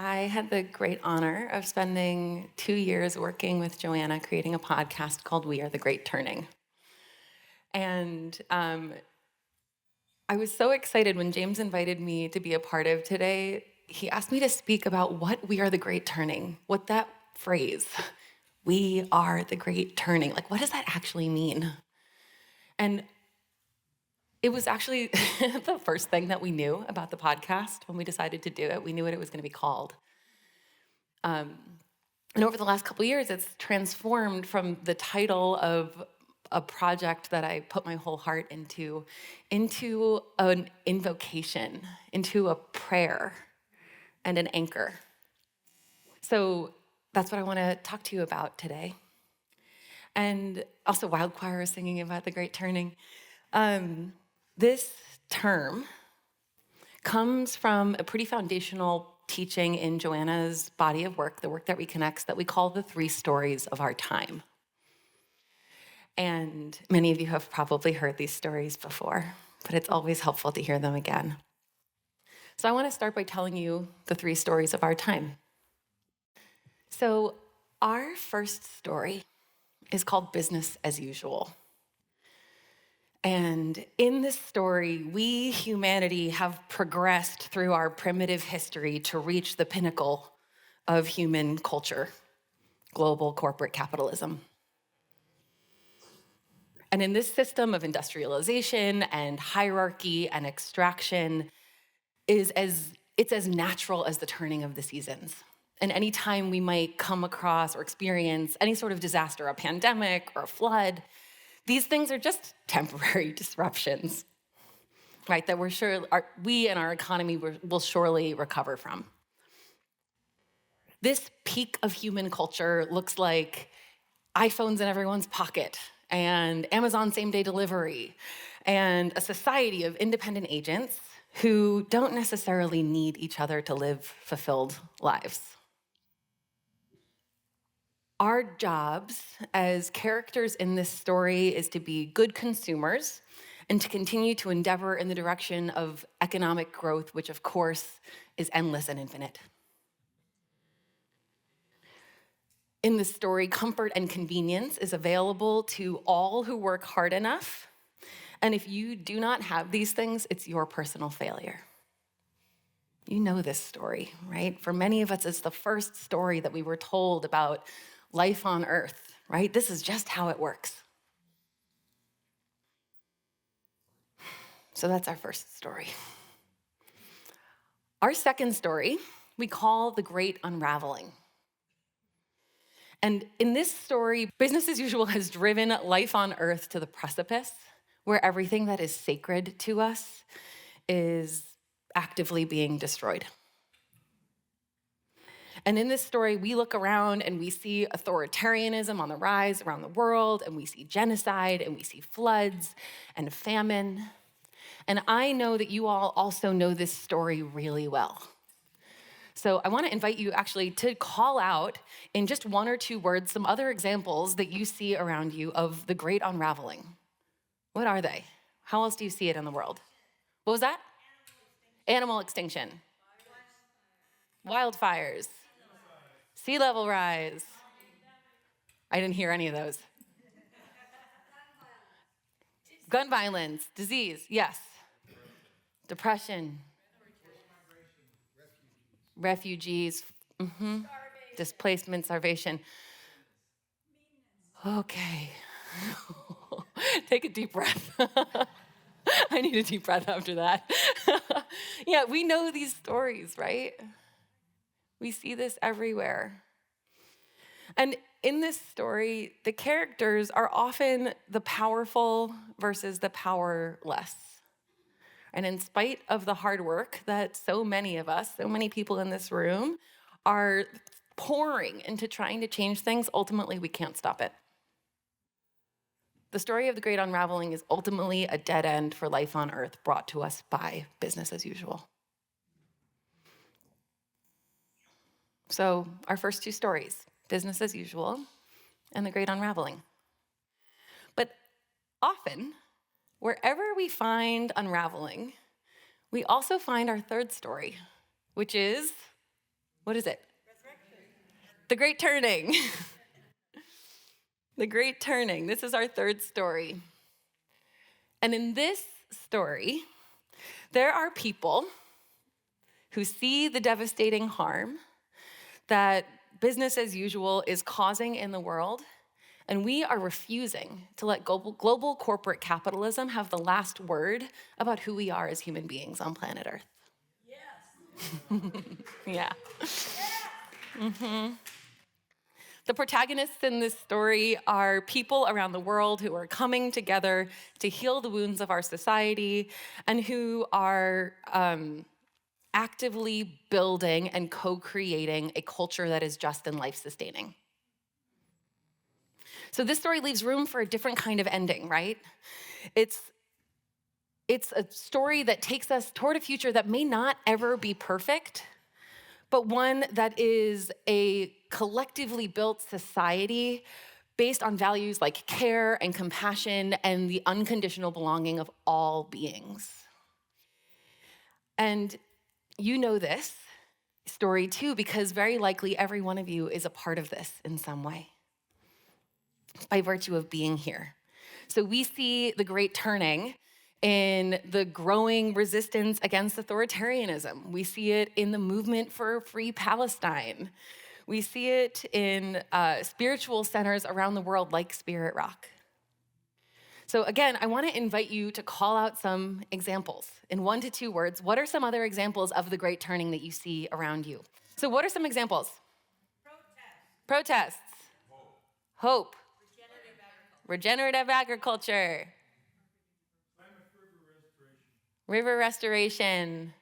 I had the great honor of spending 2 years working with Joanna, creating a podcast called We Are the Great Turning. And I was so excited when James invited me to be a part of today. He asked me to speak about what we are the great turning, what that phrase, we are the great turning, like, what does that actually mean? And it was actually the first thing that we knew about the podcast when we decided to do it. We knew what it was going to be called. And over the last couple of years, it's transformed from the title of a project that I put my whole heart into an invocation, into a prayer and an anchor. So that's what I want to talk to you about today. And also Wild Choir is singing about the Great Turning. This term comes from a pretty foundational teaching in Joanna's body of work, the work that reconnects, that we call the 3 stories of our time. And many of you have probably heard these stories before, but it's always helpful to hear them again. So I want to start by telling you the 3 stories of our time. So our first story is called Business as Usual. And in this story, we, humanity, have progressed through our primitive history to reach the pinnacle of human culture, global corporate capitalism. And in this system of industrialization and hierarchy and extraction, it's as natural as the turning of the seasons. And anytime we might come across or experience any sort of disaster, a pandemic or a flood, these things are just temporary disruptions, right? That we and our economy will surely recover from. This peak of human culture looks like iPhones in everyone's pocket and Amazon same-day delivery and a society of independent agents who don't necessarily need each other to live fulfilled lives. Our jobs as characters in this story is to be good consumers and to continue to endeavor in the direction of economic growth, which of course is endless and infinite. In this story, comfort and convenience is available to all who work hard enough. And if you do not have these things, it's your personal failure. You know this story, right? For many of us, it's the first story that we were told about life on earth, right? This is just how it works. So that's our first story. Our second story, we call The Great Unraveling. And in this story, business as usual has driven life on earth to the precipice, where everything that is sacred to us is actively being destroyed. And in this story, we look around and we see authoritarianism on the rise around the world, and we see genocide, and we see floods and famine. And I know that you all also know this story really well. So I want to invite you actually to call out in just 1 or 2 words some other examples that you see around you of the great unraveling. What are they? How else do you see it in the world? What was that? Animal extinction. Wildfires. Sea level rise. I didn't hear any of those. Gun violence, disease, yes. Depression. Refugees. Displacement, starvation. Okay. Take a deep breath. I need a deep breath after that. Yeah, we know these stories, right? We see this everywhere. And in this story, the characters are often the powerful versus the powerless. And in spite of the hard work that so many of us, so many people in this room are pouring into trying to change things, ultimately we can't stop it. The story of the great unraveling is ultimately a dead end for life on earth brought to us by business as usual. So our first 2 stories, business as usual and the great unraveling. But often, wherever we find unraveling, we also find our third story, which is What is it? The Great Turning. The Great Turning. This is our third story. And in this story, there are people who see the devastating harm that business as usual is causing in the world, and we are refusing to let global corporate capitalism have the last word about who we are as human beings on planet Earth. Yes. Yeah. Mm-hmm. The protagonists in this story are people around the world who are coming together to heal the wounds of our society and who are actively building and co-creating a culture that is just and life-sustaining. So this story leaves room for a different kind of ending, right? It's a story that takes us toward a future that may not ever be perfect, but one that is a collectively built society based on values like care and compassion and the unconditional belonging of all beings. And you know this story too, because very likely every one of you is a part of this in some way by virtue of being here. So we see the Great Turning in the growing resistance against authoritarianism. We see it in the movement for free Palestine. We see it in spiritual centers around the world like Spirit Rock. So again, I want to invite you to call out some examples. In 1 to 2 words, what are some other examples of the Great Turning that you see around you? So what are some examples? Protests. Hope. Regenerative agriculture. River restoration.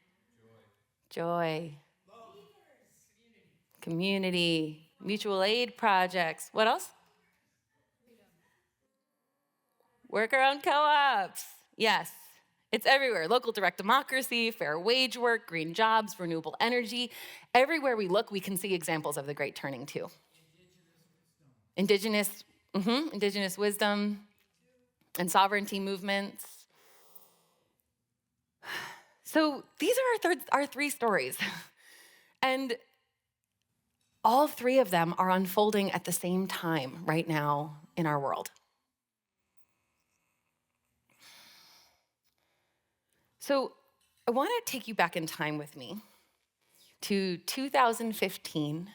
Joy. Community. Mutual aid projects. What else? Worker-owned co-ops. Yes, it's everywhere. Local direct democracy, fair wage work, green jobs, renewable energy. Everywhere we look, we can see examples of the Great Turning too. Indigenous wisdom and sovereignty movements. So these are our 3 stories. And all 3 of them are unfolding at the same time right now in our world. So I want to take you back in time with me to 2015.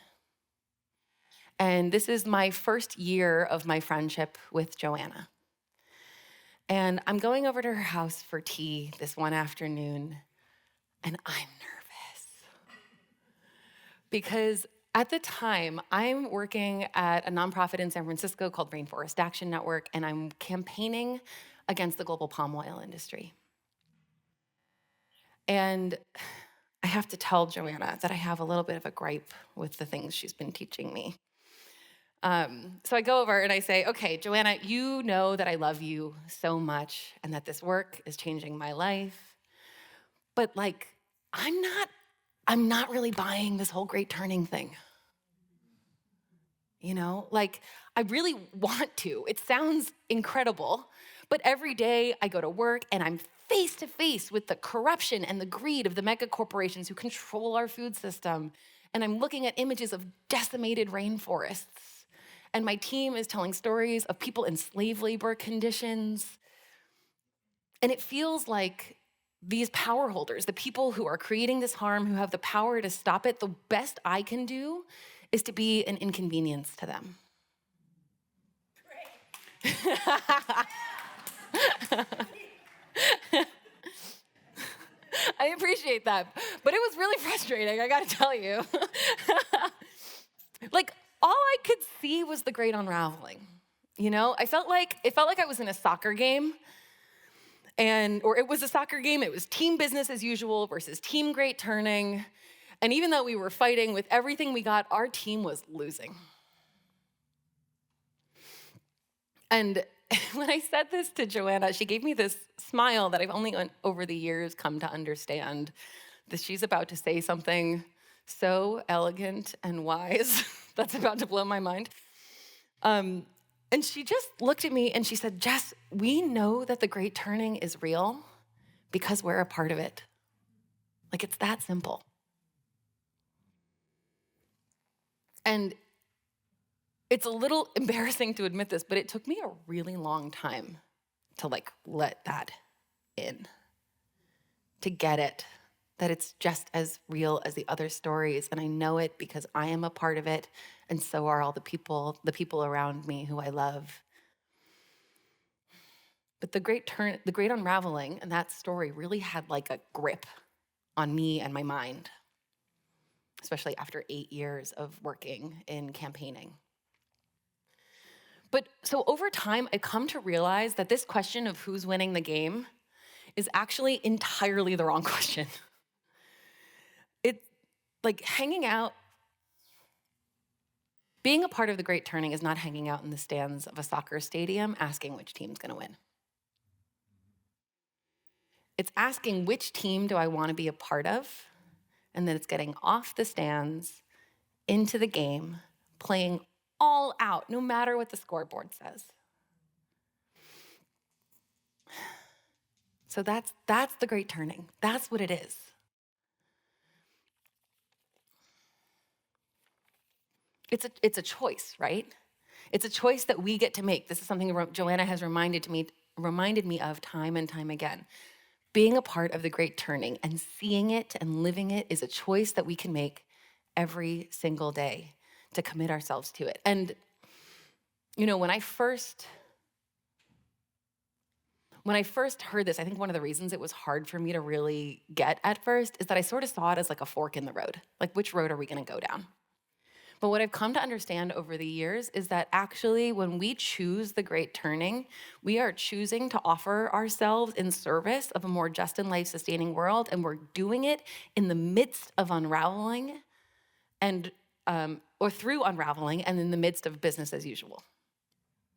And this is my first year of my friendship with Joanna. And I'm going over to her house for tea this one afternoon, and I'm nervous. Because at the time, I'm working at a nonprofit in San Francisco called Rainforest Action Network, and I'm campaigning against the global palm oil industry. And I have to tell Joanna that I have a little bit of a gripe with the things she's been teaching me. So I go over and I say, okay, Joanna, you know that I love you so much and that this work is changing my life. But like, I'm not really buying this whole Great Turning thing. You know, like I really want to. It sounds incredible, but every day I go to work and I'm face to face with the corruption and the greed of the mega corporations who control our food system. And I'm looking at images of decimated rainforests. And my team is telling stories of people in slave labor conditions. And it feels like these power holders, the people who are creating this harm, who have the power to stop it, the best I can do is to be an inconvenience to them. I appreciate that, but it was really frustrating, I gotta tell you. Like, all I could see was the great unraveling. You know, it felt like I was in a soccer game, or it was a soccer game. It was team business as usual versus team Great Turning. And even though we were fighting with everything we got, our team was losing. And when I said this to Joanna, she gave me this smile that I've only over the years come to understand that she's about to say something so elegant and wise that's about to blow my mind. And she just looked at me and she said, Jess, we know that the Great Turning is real because we're a part of it. Like, it's that simple. And it's a little embarrassing to admit this, but it took me a really long time to let that in, to get it, that it's just as real as the other stories. And I know it because I am a part of it, and so are all the people around me who I love. But the great unraveling in that story really had a grip on me and my mind, especially after 8 years of working in campaigning. But so over time, I come to realize that this question of who's winning the game is actually entirely the wrong question. It's hanging out. Being a part of the Great Turning is not hanging out in the stands of a soccer stadium asking which team's going to win. It's asking which team do I want to be a part of, and then it's getting off the stands, into the game, playing all out, no matter what the scoreboard says. So that's the Great Turning. That's what it is. It's a choice, right? It's a choice that we get to make. This is something Joanna has reminded me of time and time again. Being a part of the Great Turning and seeing it and living it is a choice that we can make every single day to commit ourselves to it. And when I first heard this, I think one of the reasons it was hard for me to really get at first is that I sort of saw it as a fork in the road. Which road are we going to go down? But what I've come to understand over the years is that actually when we choose the Great Turning, we are choosing to offer ourselves in service of a more just and life-sustaining world, and we're doing it in the midst of unraveling or through unraveling and in the midst of business as usual.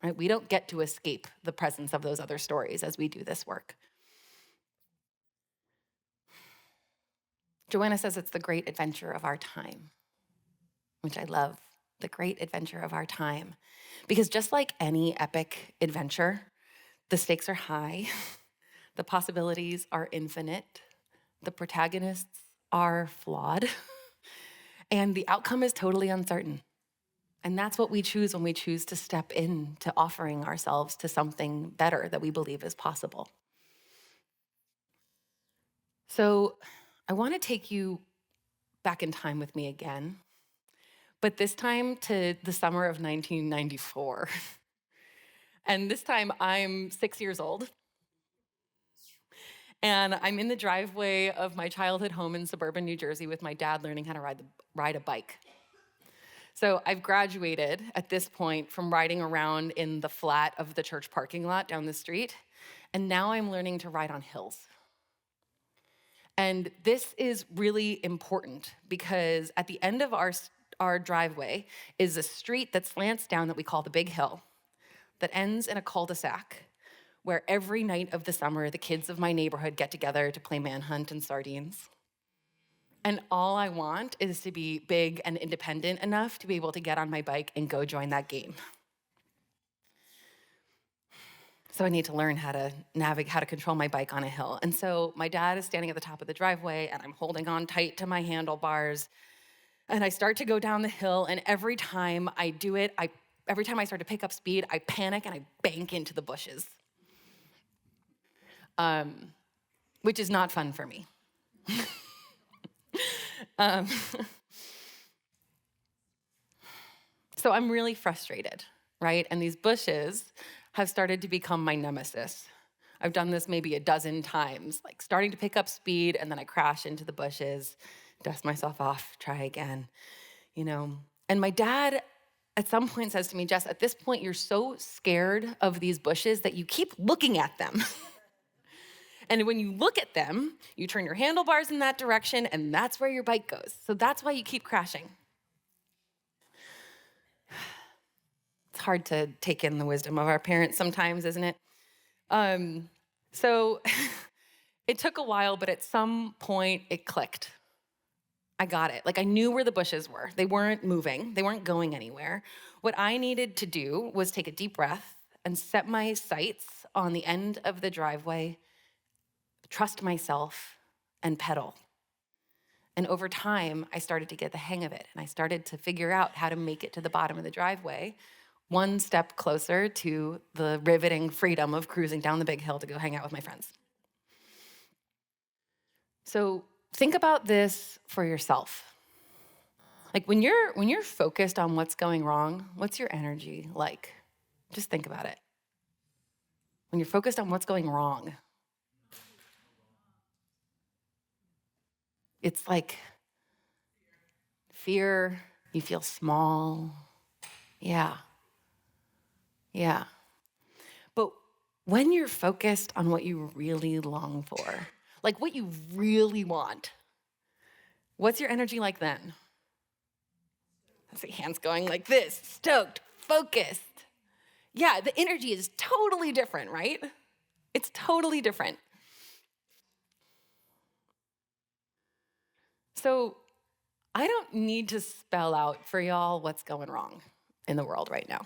Right? We don't get to escape the presence of those other stories as we do this work. Joanna says it's the great adventure of our time, which I love, the great adventure of our time. Because just like any epic adventure, the stakes are high, the possibilities are infinite, the protagonists are flawed, and the outcome is totally uncertain. And that's what we choose when we choose to step into offering ourselves to something better that we believe is possible. So I want to take you back in time with me again, but this time to the summer of 1994. And this time I'm 6 years old. And I'm in the driveway of my childhood home in suburban New Jersey with my dad learning how to ride a bike. So I've graduated at this point from riding around in the flat of the church parking lot down the street, and now I'm learning to ride on hills. And this is really important because at the end of our driveway is a street that slants down that we call the Big Hill, that ends in a cul-de-sac where every night of the summer, the kids of my neighborhood get together to play manhunt and sardines. And all I want is to be big and independent enough to be able to get on my bike and go join that game. So I need to learn how to control my bike on a hill. And so my dad is standing at the top of the driveway, and I'm holding on tight to my handlebars. And I start to go down the hill, and every time I do it, every time I start to pick up speed, I panic and I bank into the bushes, which is not fun for me. So I'm really frustrated, right? And these bushes have started to become my nemesis. I've done this maybe a dozen times, starting to pick up speed, and then I crash into the bushes, dust myself off, try again, And my dad at some point says to me, Jess, at this point, you're so scared of these bushes that you keep looking at them. And when you look at them, you turn your handlebars in that direction, and that's where your bike goes. So that's why you keep crashing. It's hard to take in the wisdom of our parents sometimes, isn't it? So it took a while, but at some point it clicked. I got it. I knew where the bushes were. They weren't moving. They weren't going anywhere. What I needed to do was take a deep breath and set my sights on the end of the driveway, trust myself, and pedal. And over time, I started to get the hang of it. And I started to figure out how to make it to the bottom of the driveway, one step closer to the riveting freedom of cruising down the big hill to go hang out with my friends. So think about this for yourself. Like when you're focused on what's going wrong, what's your energy like? Just think about it. When you're focused on what's going wrong, it's like fear, you feel small. Yeah. But when you're focused on what you really long for, like what you really want, what's your energy like then? I see hands going like this, stoked, focused. Yeah, the energy is totally different, right? It's totally different. So I don't need to spell out for y'all what's going wrong in the world right now.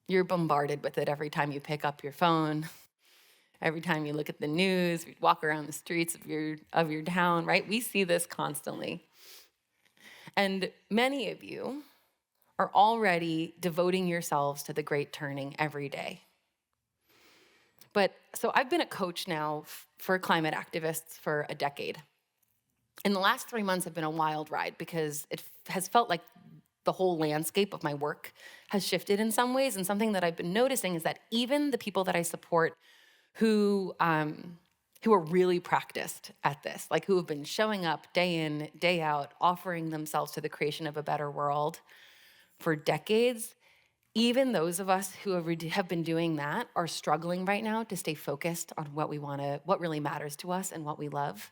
You're bombarded with it every time you pick up your phone, every time you look at the news, you walk around the streets of your town, right? We see this constantly. And many of you are already devoting yourselves to the great turning every day. But so I've been a coach now for climate activists for a decade. And the last 3 months have been a wild ride because it has felt like the whole landscape of my work has shifted in some ways. And something that I've been noticing is that even the people that I support who are really practiced at this, like who have been showing up day in, day out, offering themselves to the creation of a better world for decades, even those of us who have been doing that are struggling right now to stay focused on what really matters to us and what we love.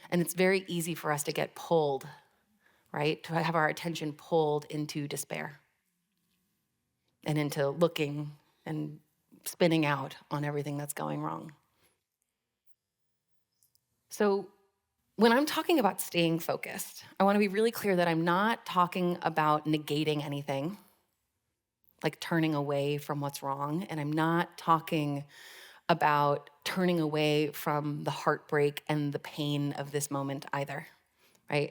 And it's very easy for us to get pulled, right? To have our attention pulled into despair and into looking and spinning out on everything that's going wrong. So when I'm talking about staying focused, I want to be really clear that I'm not talking about negating anything, like turning away from what's wrong. And I'm not talking about turning away from the heartbreak and the pain of this moment either, right?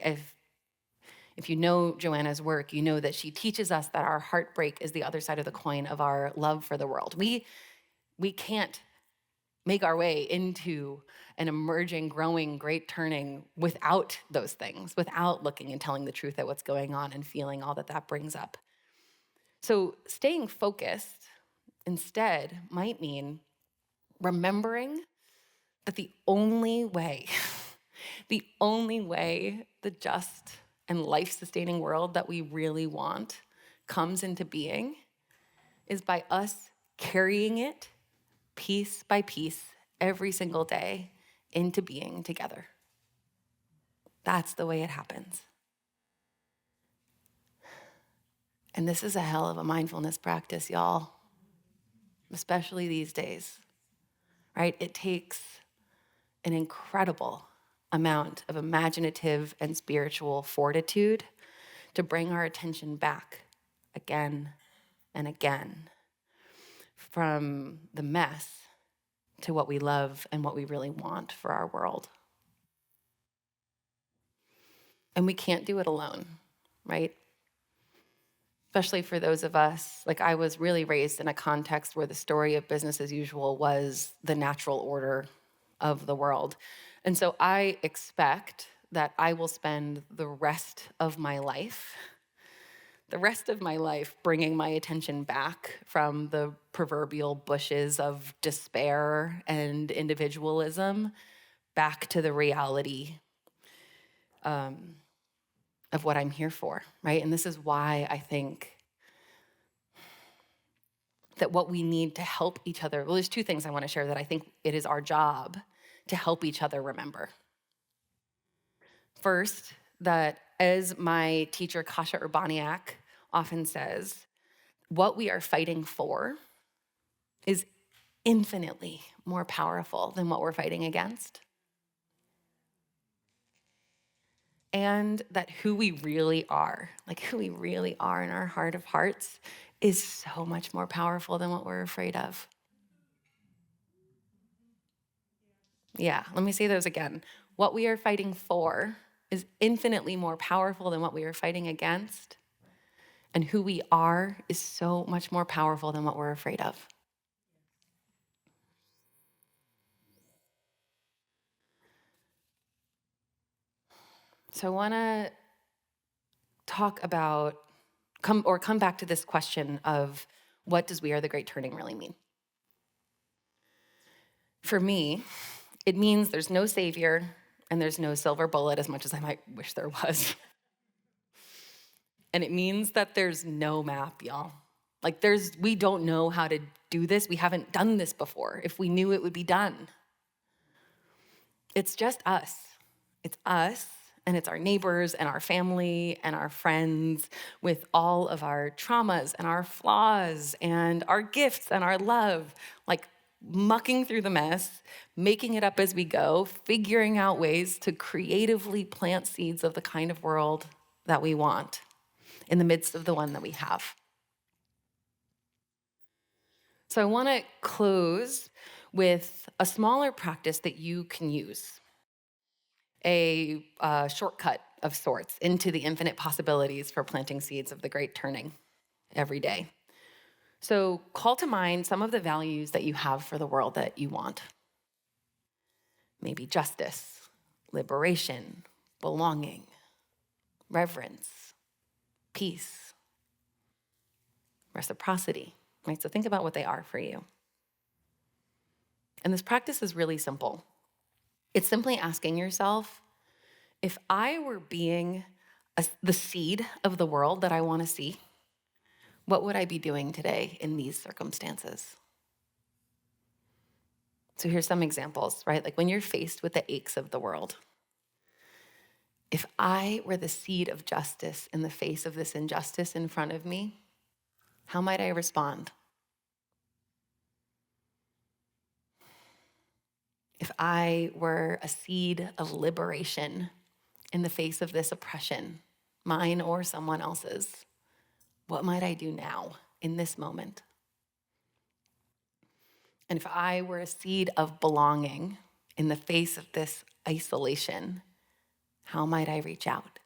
If you know Joanna's work, you know that she teaches us that our heartbreak is the other side of the coin of our love for the world. We can't make our way into an emerging, growing, great turning without those things, without looking and telling the truth at what's going on and feeling all that that brings up. So staying focused instead might mean remembering that the only way the just and life-sustaining world that we really want comes into being is by us carrying it piece by piece every single day into being together. That's the way it happens. And this is a hell of a mindfulness practice, y'all, especially these days, right? It takes an incredible amount of imaginative and spiritual fortitude to bring our attention back again and again from the mess to what we love and what we really want for our world. And we can't do it alone, right? Especially for those of us, like I was really raised in a context where the story of business as usual was the natural order of the world. And so I expect that I will spend the rest of my life bringing my attention back from the proverbial bushes of despair and individualism back to the reality of what I'm here for, right? And this is why I think that what we need to help each other, well, there's two things I want to share that I think it is our job to help each other remember. First, that as my teacher, Kasia Urbaniak, often says, what we are fighting for is infinitely more powerful than what we're fighting against. And that who we really are in our heart of hearts, is so much more powerful than what we're afraid of. Yeah, let me say those again. What we are fighting for is infinitely more powerful than what we are fighting against. And who we are is so much more powerful than what we're afraid of. So I want to talk about, come back to this question of what does We Are the Great Turning really mean? For me, it means there's no savior and there's no silver bullet, as much as I might wish there was. And it means that there's no map, y'all. Like we don't know how to do this. We haven't done this before. If we knew, it would be done. It's just us. It's us, and it's our neighbors and our family and our friends with all of our traumas and our flaws and our gifts and our love, like mucking through the mess, making it up as we go, figuring out ways to creatively plant seeds of the kind of world that we want in the midst of the one that we have. So I want to close with a smaller practice that you can use, a shortcut of sorts into the infinite possibilities for planting seeds of the great turning every day. So call to mind some of the values that you have for the world that you want. Maybe justice, liberation, belonging, reverence, peace, reciprocity, right? So think about what they are for you. And this practice is really simple. It's simply asking yourself, if I were being the seed of the world that I want to see, what would I be doing today in these circumstances? So here's some examples, right? Like when you're faced with the aches of the world. If I were the seed of justice in the face of this injustice in front of me, how might I respond? If I were a seed of liberation in the face of this oppression, mine or someone else's, what might I do now in this moment? And if I were a seed of belonging in the face of this isolation, how might I reach out?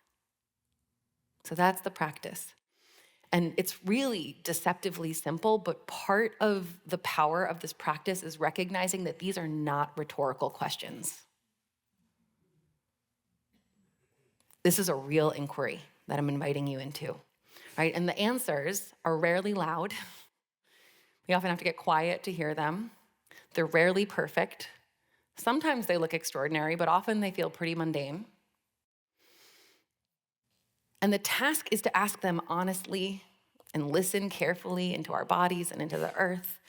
So that's the practice. And it's really deceptively simple, but part of the power of this practice is recognizing that these are not rhetorical questions. This is a real inquiry that I'm inviting you into, right? And the answers are rarely loud. We often have to get quiet to hear them. They're rarely perfect. Sometimes they look extraordinary, but often they feel pretty mundane. And the task is to ask them honestly and listen carefully into our bodies and into the earth,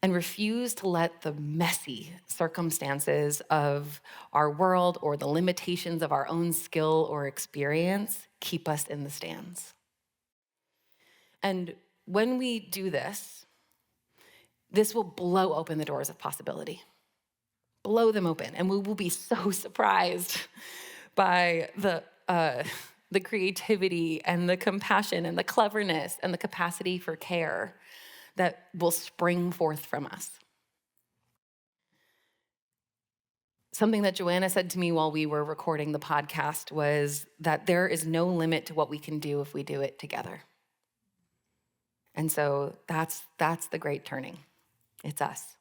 and refuse to let the messy circumstances of our world or the limitations of our own skill or experience keep us in the stands. And when we do this, this will blow open the doors of possibility. Blow them open, and we will be so surprised by the creativity and the compassion and the cleverness and the capacity for care that will spring forth from us. Something that Joanna said to me while we were recording the podcast was that there is no limit to what we can do if we do it together. And so that's the great turning. It's us.